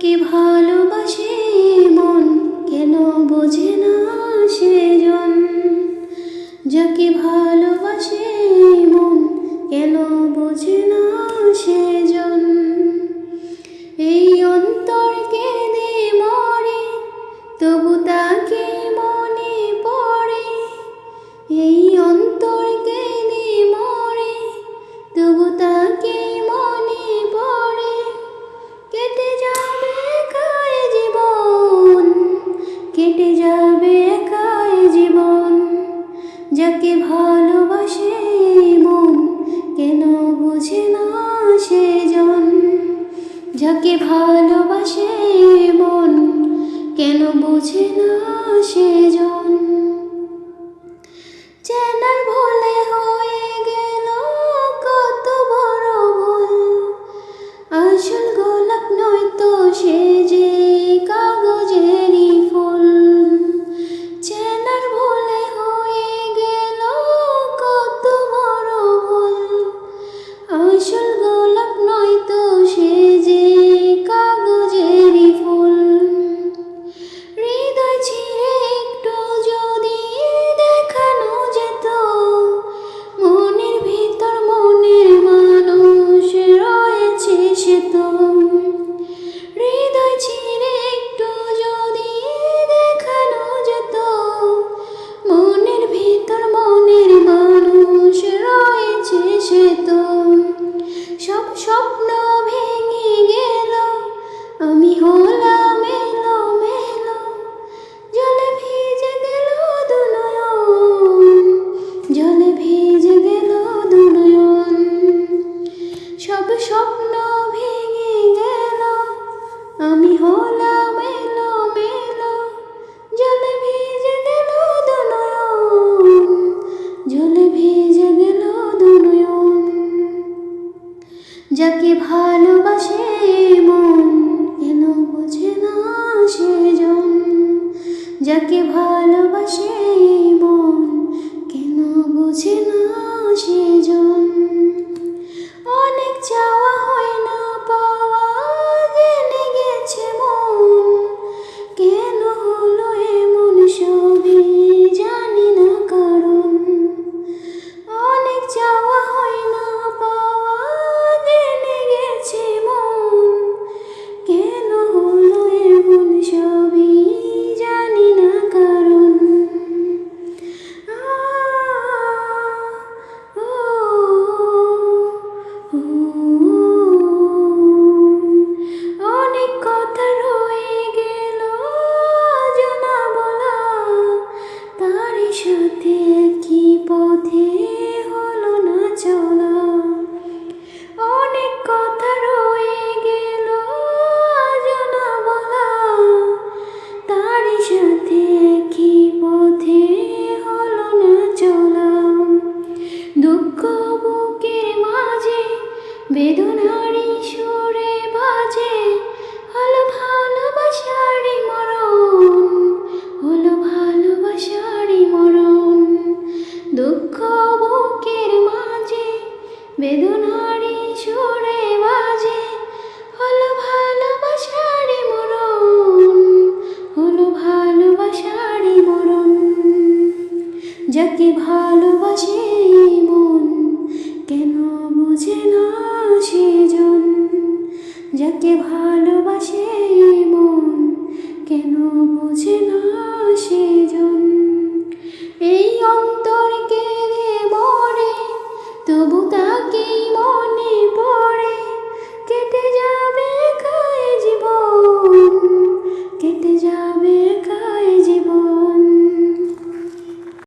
যাকে ভালোবাসে মন কেন বোঝে না সেজন, যাকে ভালোবাসে মন কেন বোঝে না সেজন। এই অন্তর কেঁদে মরে তবু তাকে মনে পড়ে, এই অন্তর কেঁদে মরে তবু তাকে মনে পড়ে। কেটে যাবে একাই জীবন, কেটে যাবে একাই জীবন, যাকে ভালোবাসে মন কেন বোঝে না সেজন, যাকে ভালোবাসে মন কেন বোঝে না সেজন। চেনার ভুলে হয়ে গেল কত বড় ভুল, আসল গোলাপ নয়তো সে যে কাগজেরই ফুল। চেনার ভুলে হয়ে গেল কত বড় ভুল, আসল গোলাপ নয়তো সে যে কাগজেরই ফুল। হৃদয় ছিঁড়ে একটু যদি দেখানো যেত, মনের ভিতর মনের মানুষ রয়েছে সে তো। হৃদয় ছিঁড়ে একটু যদি দেখানো যেত, মনের ভিতর মনের মানুষ রয়েছে সে তো। সব স্বপ্ন ভেঙে গেল, আমি হলাম এলোমেলো, জলে ভিজে গেল দু নয়ন, জলে ভিজে গেল দু নয়ন। সব স্বপ্ন ভেঙে গেল, আমি হলাম